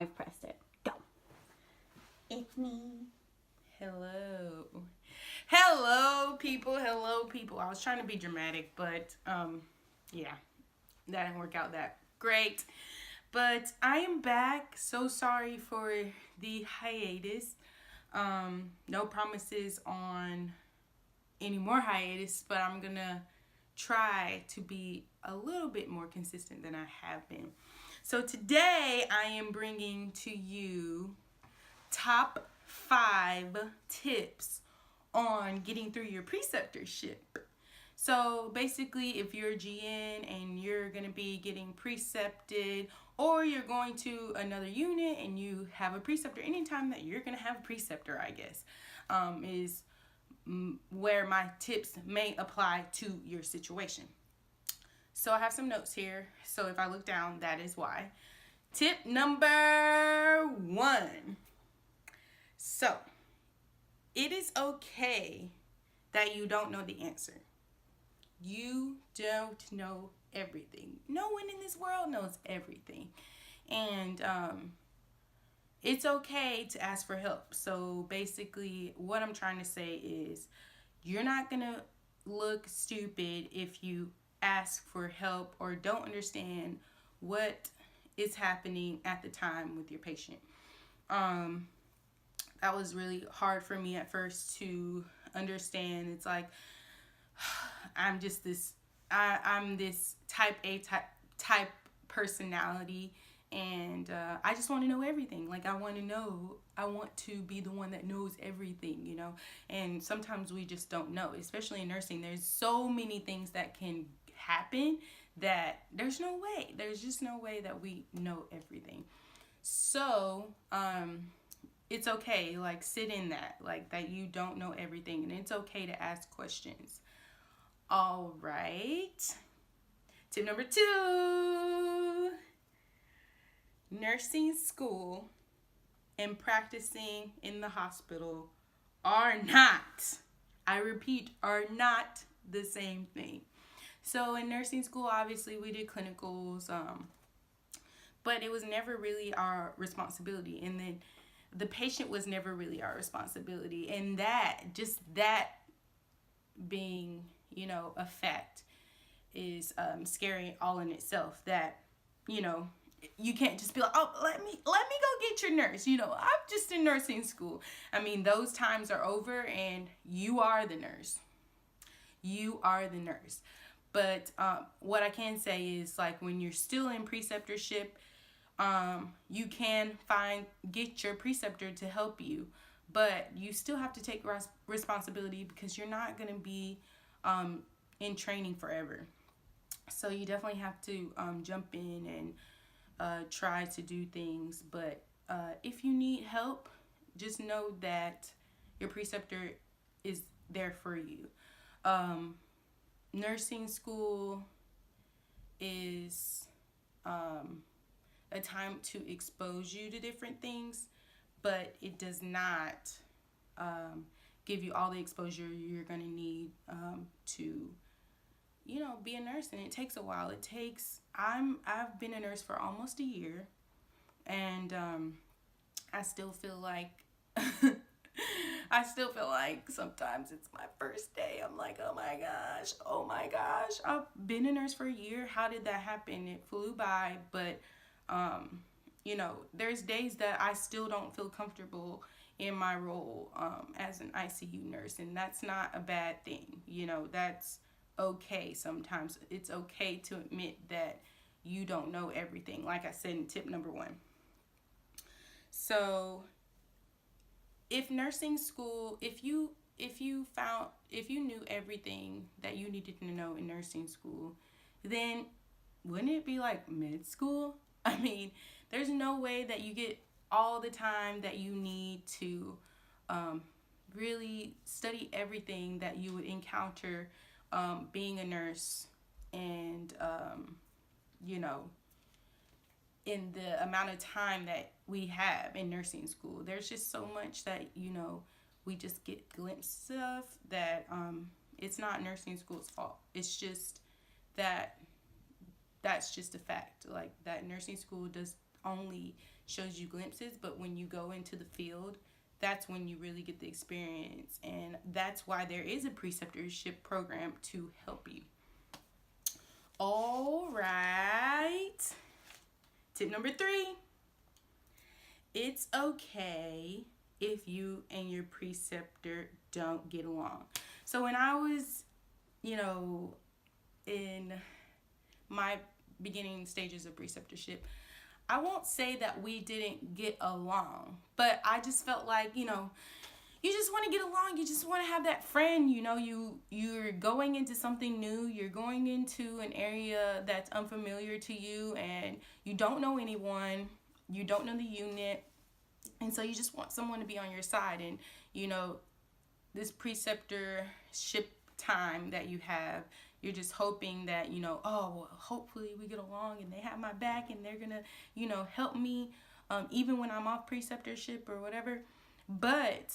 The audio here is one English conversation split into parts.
I've pressed it. Go. It's me. Hello. Hello, people. Hello, people. I was trying to be dramatic, but yeah, that didn't work out that great. But I am back. So sorry for the hiatus. No promises on any more hiatus, but I'm gonna try to be a little bit more consistent than I have been. So today I am bringing to you top 5 tips on getting through your preceptorship. So basically, if you're a GN and you're going to be getting precepted, or you're going to another unit and you have a preceptor, anytime that you're going to have a preceptor, I guess, is where my tips may apply to your situation. So I have some notes here. So if I look down, that is why. Tip number 1. So, it is okay that you don't know the answer. You don't know everything. No one in this world knows everything. And it's okay to ask for help. So, basically, what I'm trying to say is you're not going to look stupid if you ask for help or don't understand what is happening at the time with your patient. That was really hard for me at first to understand. It's like I'm just this I'm this type A type personality, and I just want to know everything. Like I want to be the one that knows everything, and sometimes we just don't know, especially in nursing. There's so many things that can happen that there's just no way that we know everything. So it's okay, like sit in that, like that you don't know everything, and it's okay to ask questions. All right. Tip number 2. Nursing school and practicing in the hospital are not, I repeat, are not the same thing. So in nursing school, obviously we did clinicals, but it was never really our responsibility. And then the patient was never really our responsibility. And that being, a fact is scary all in itself. That, you can't just be like, oh, let me go get your nurse. I'm just in nursing school. I mean, those times are over, and you are the nurse. You are the nurse. But what I can say is, like, when you're still in preceptorship, you can get your preceptor to help you, but you still have to take responsibility because you're not going to be in training forever. So you definitely have to jump in and try to do things. But if you need help, just know that your preceptor is there for you. Nursing school is a time to expose you to different things, but it does not give you all the exposure you're going to need to, be a nurse. And it takes a while. I've been a nurse for almost a year, and I still feel like sometimes it's my first day. I'm like, oh my gosh, I've been a nurse for a year. How did that happen? It flew by. But there's days that I still don't feel comfortable in my role as an ICU nurse, and that's not a bad thing. That's okay. Sometimes it's okay to admit that you don't know everything, like I said in tip number 1. So if nursing school, if you knew everything that you needed to know in nursing school, then wouldn't it be like med school? I mean, there's no way that you get all the time that you need to really study everything that you would encounter being a nurse, and in the amount of time that we have in nursing school. There's just so much that we just get glimpses of that. It's not nursing school's fault. It's just that's just a fact. Like, that nursing school does only shows you glimpses, but when you go into the field, that's when you really get the experience. And that's why there is a preceptorship program to help you. All right. Tip number 3. It's okay if you and your preceptor don't get along. So when I was, in my beginning stages of preceptorship, I won't say that we didn't get along, but I just felt like, you just want to get along. You just want to have that friend, you're going into something new. You're going into an area that's unfamiliar to you, and you don't know anyone. You don't know the unit. And so you just want someone to be on your side. And, this preceptorship time that you have, you're just hoping that, hopefully we get along and they have my back and they're going to, help me even when I'm off preceptorship or whatever. But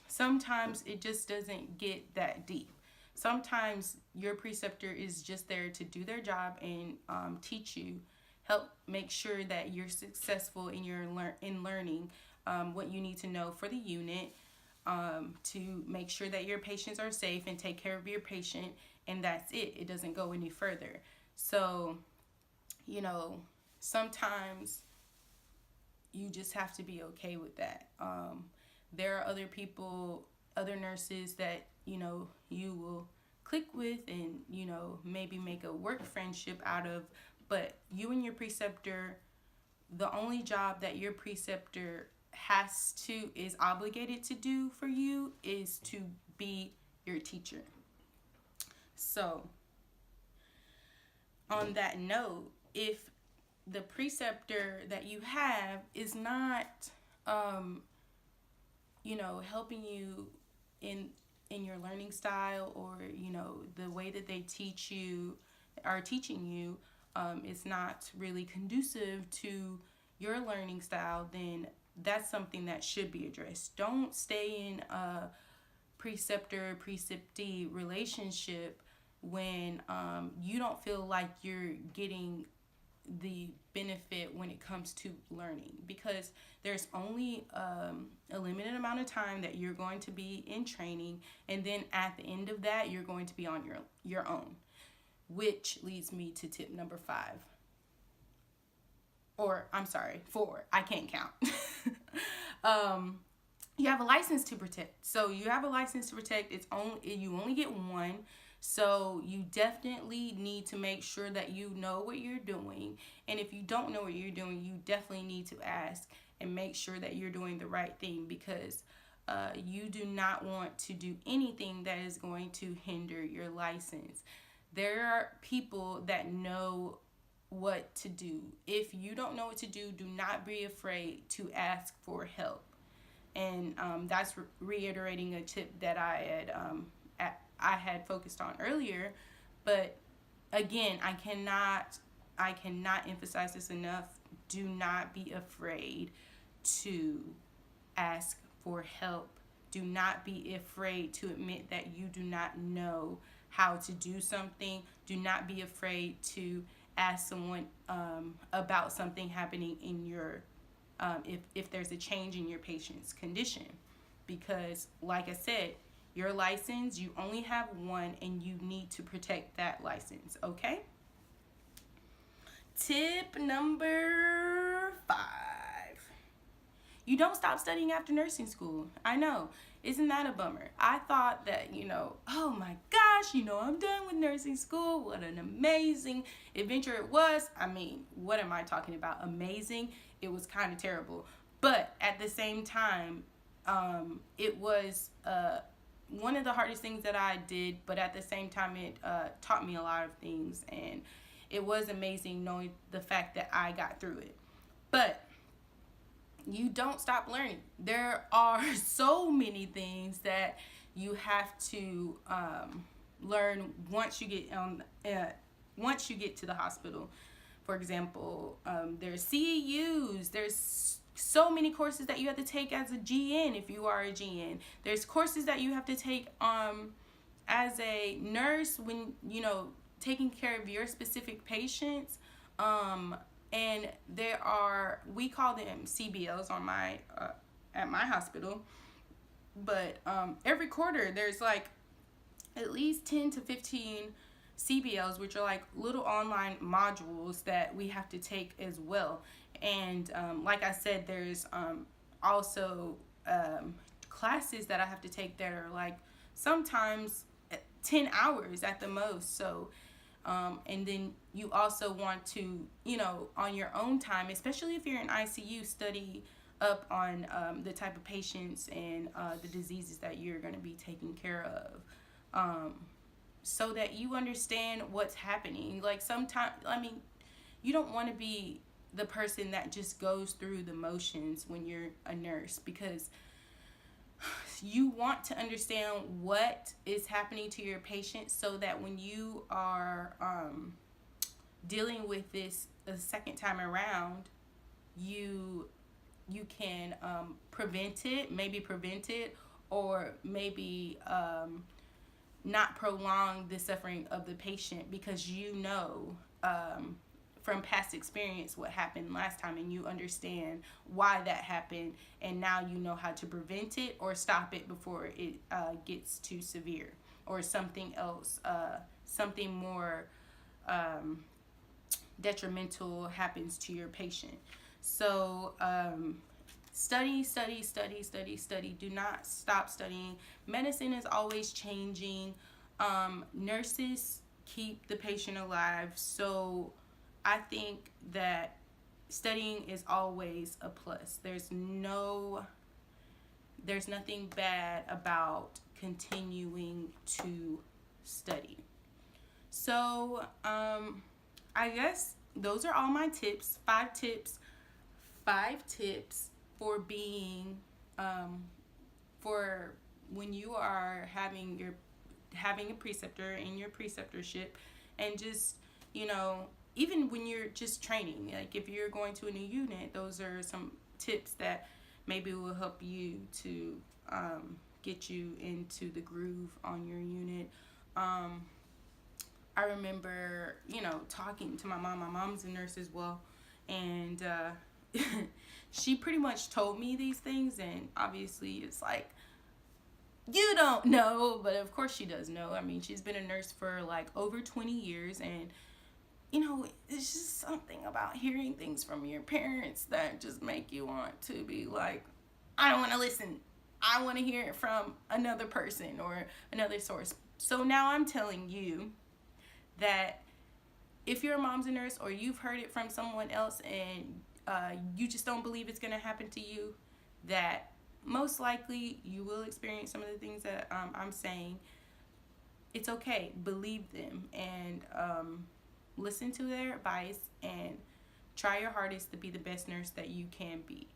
sometimes it just doesn't get that deep. Sometimes your preceptor is just there to do their job and teach you, help make sure that you're successful in your learning what you need to know for the unit, to make sure that your patients are safe and take care of your patient, and that's it. It doesn't go any further. So, sometimes you just have to be okay with that. There are other people, other nurses that, you will click with and, maybe make a work friendship out of. But you and your preceptor, the only job that your preceptor is obligated to do for you is to be your teacher. So, on that note, if the preceptor that you have is not, helping you in your learning style, or, the way that they are teaching you, is not really conducive to your learning style, then that's something that should be addressed. Don't stay in a preceptor-preceptee relationship when you don't feel like you're getting the benefit when it comes to learning, because there's only a limited amount of time that you're going to be in training, and then at the end of that you're going to be on your own, which leads me to tip number 5. Or I'm sorry, 4. I can't count. You have a license to protect. So you have a license to protect. You only get one. So you definitely need to make sure that you know what you're doing. And if you don't know what you're doing, you definitely need to ask and make sure that you're doing the right thing, because you do not want to do anything that is going to hinder your license. There are people that know what to do. If you don't know what to do, do not be afraid to ask for help. And that's reiterating a tip that I had focused on earlier. But again, I cannot emphasize this enough. Do not be afraid to ask for help. Do not be afraid to admit that you do not know how to do something. Do not be afraid to ask someone about something happening in your if there's a change in your patient's condition, because like I said, your license, you only have one, and you need to protect that license. Okay, tip number 5. You don't stop studying after nursing school. I know. Isn't that a bummer? I thought that, oh my gosh, I'm done with nursing school. What an amazing adventure it was. I mean, what am I talking about? Amazing. It was kind of terrible. But at the same time, it was one of the hardest things that I did. But at the same time, it taught me a lot of things. And it was amazing knowing the fact that I got through it. But you don't stop learning. There are so many things that you have to learn once you get to the hospital. For example, there's CEUs. There's so many courses that you have to take as a GN if you are a GN. There's courses that you have to take as a nurse when taking care of your specific patients. And we call them CBLs on my at my hospital, but every quarter there's like at least 10 to 15 CBLs, which are like little online modules that we have to take as well. And like I said, there's also classes that I have to take that are like sometimes 10 hours at the most. So and then you also want to, on your own time, especially if you're in ICU, study up on the type of patients and the diseases that you're going to be taking care of, so that you understand what's happening. Like sometimes, you don't want to be the person that just goes through the motions when you're a nurse, because you want to understand what is happening to your patient, so that when you are dealing with this a second time around, you can prevent it, or maybe not prolong the suffering of the patient, because from past experience what happened last time, and you understand why that happened, and now you know how to prevent it or stop it before it gets too severe, or something else, something more detrimental happens to your patient. So study. Do not stop studying. Medicine is always changing. Nurses keep the patient alive, so I think that studying is always a plus. There's nothing bad about continuing to study. So I guess those are all my tips. 5 tips for being for when you are having a preceptor in your preceptorship, and just, even when you're just training, like if you're going to a new unit, those are some tips that maybe will help you to get you into the groove on your unit. I remember, talking to my mom. My mom's a nurse as well, and she pretty much told me these things, and obviously it's like, you don't know, but of course she does know. I mean, she's been a nurse for like over 20 years, and it's just something about hearing things from your parents that just make you want to be like, I don't want to listen. I want to hear it from another person or another source. So now I'm telling you that if your mom's a nurse, or you've heard it from someone else, and you just don't believe it's going to happen to you, that most likely you will experience some of the things that I'm saying. It's okay. Believe them, and listen to their advice, and try your hardest to be the best nurse that you can be.